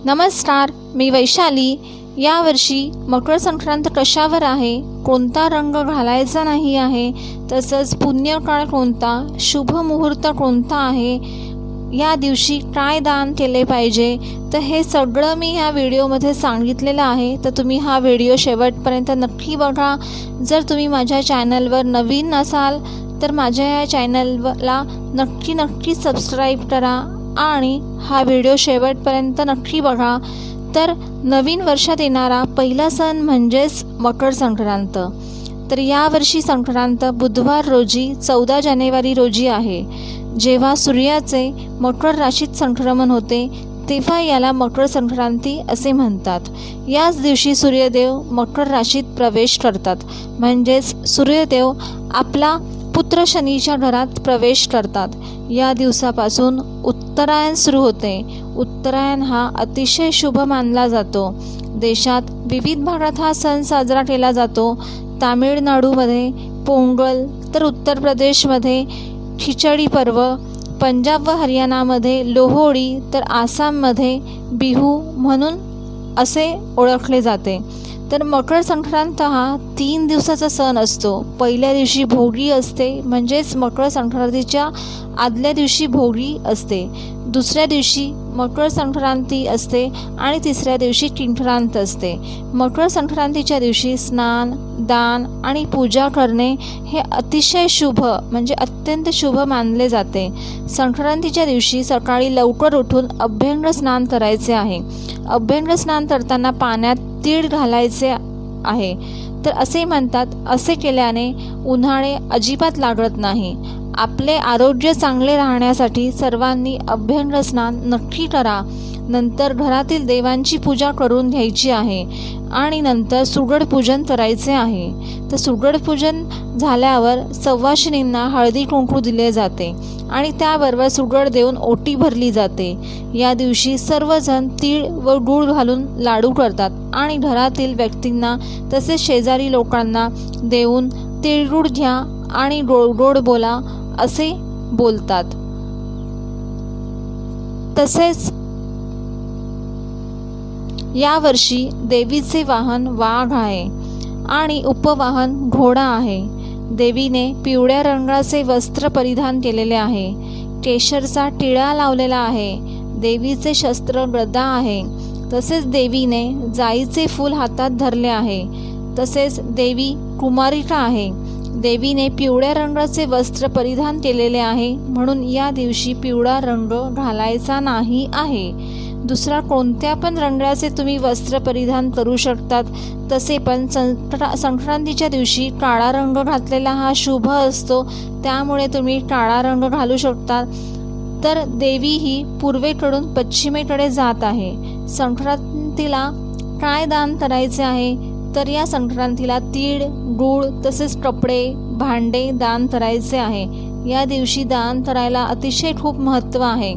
नमस्कार, मी वैशाली। यावर्षी मकर संक्रांत कशावर आहे, कोणता रंग घालायचा नाही आहे, तसंच पुण्यकाळ कोणता, शुभ मुहूर्त कोणता आहे, या दिवशी काय दान केले पाहिजे, तर हे सगळं मी ह्या व्हिडिओमध्ये सांगितलेलं आहे। तर तुम्ही हा व्हिडिओ शेवटपर्यंत नक्की बघा। जर तुम्ही माझ्या चॅनलवर नवीन असाल तर माझ्या या चॅनलला नक्की सबस्क्राईब करा आणि हा व्हिडिओ शेवटपर्यंत नक्की बघा। तर नवीन वर्षात येणारा पहिला सण म्हणजेच मकर संक्रांत। तर यावर्षी संक्रांत बुधवार रोजी 14 जानेवारी रोजी आहे। जेव्हा सूर्याचे मकर राशीत संक्रमण होते तेव्हा याला मकर संक्रांती असे म्हणतात। याच दिवशी सूर्यदेव मकर राशीत प्रवेश करतात, म्हणजेच सूर्यदेव आपला पुत्र शनीच्या घरात प्रवेश करतात। या दिवसापासून उत्तरायण सुरू होते। उत्तरायण हा अतिशय शुभ मानला जातो। देशात विविध भागात हा सण साजरा केला जातो। तामिळनाडूमध्ये पोंगल, तर उत्तर प्रदेशमध्ये खिचडी पर्व, पंजाब व हरियाणामध्ये लोहडी, तर आसाममध्ये बिहू म्हणून असे ओळखले जाते। तर मकर संक्रांत हा 3 दिवसाचा सण असतो। पहिल्या दिवशी भोगी असते, म्हणजेच मकर संक्रांतीच्या आदल्या दिवशी भोगी असते। दुसऱ्या दिवशी मकर संक्रांती असते आणि तिसऱ्या दिवशी किंक्रांत असते। मकर संक्रांतीच्या दिवशी स्नान, दान आणि पूजा करणे हे अतिशय शुभ म्हणजे अत्यंत शुभ मानले जाते। संक्रांतीच्या दिवशी सकाळी लवकर उठून अभ्यंग स्नान करायचे आहे। अभ्यंग स्नान करताना पाण्यात तीळ घालायचे आहे। तर असे म्हणतात, असे केल्याने उन्हाळे अजिबात लागत नाही। आपले आरोग्य चांगले राहण्यासाठी सर्वांनी अभ्यंग स्नान नक्की करा। नंतर घरातील देवांची पूजा करून घ्यायची आहे आणि नंतर सुगड पूजन करायचे आहे। तर सुगड पूजन झाल्यावर सवाशिणींना हळदी कुंकू दिले जाते आणि त्याबरोबर सुगड देऊन ओटी भरली जाते। या दिवशी सर्वजण तीळ व गूळ घालून लाडू करतात आणि घरातील व्यक्तींना तसेच शेजारी लोकांना देऊन तिळगुळ घ्या आणि गोड गोड बोला असे बोलतात। तसेच यावर्षी देवीचे वाहन वाघ आहे आणि उपवाहन घोडा आहे। देवीने पिवळ्या रंगाचे वस्त्र परिधान केलेले आहे। केशरचा टिळा लावलेला आहे। देवीचे शस्त्र गदा आहे। तसेच देवीने जाईचे फूल हातात धरले आहे। तसेच देवी कुमारिका आहे। देवीने पिवळ्या रंगाचे वस्त्र परिधान केलेले आहे, म्हणून या दिवशी पिवळा रंग घालायचा नाही आहे। दुसरा कोणत्या पण रंगाचे तुम्ही वस्त्र परिधान करू शकतात। तसे पण संक्रांतीच्या दिवशी काळा रंग घातलेला हा शुभ असतो, त्यामुळे तुम्ही काळा रंग घालू शकता। तर देवी ही पूर्वेकडून पश्चिमेकडे जात आहे। संक्रांतीला काय दान करायचे आहे, तर या संक्रांतीला तीळ, गूळ तसेच कपडे, भांडे दान करायचे आहे। या दिवशी दान करायला अतिशय खूप महत्त्व आहे।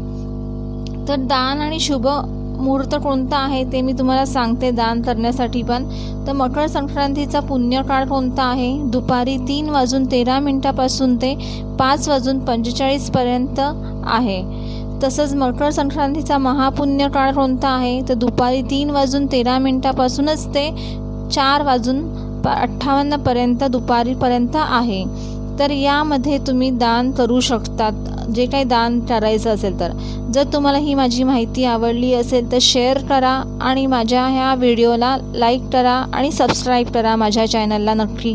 तर दान आणि शुभ मुहूर्त कोणता आहे ते मी तुम्हाला सांगते दान करण्यासाठी पण। तर मकर संक्रांतीचा पुण्यकाळ कोणता आहे, दुपारी 3:13 पासून ते 5:45 पर्यंत आहे। तसंच मकर संक्रांतीचा महापुण्यकाळ कोणता आहे, तर दुपारी 3:13 पासूनच ते 4:58 पर्यंत दुपारीपर्यंत आहे। तर यामध्ये तुम्ही दान करू शकतात, जे काही दान करायचं असेल तर। जर तुम्हाला ही माझी माहिती आवडली असेल तर शेअर करा आणि माझ्या ह्या व्हिडिओला लाईक करा आणि सबस्क्राईब करा माझ्या चॅनलला नक्की।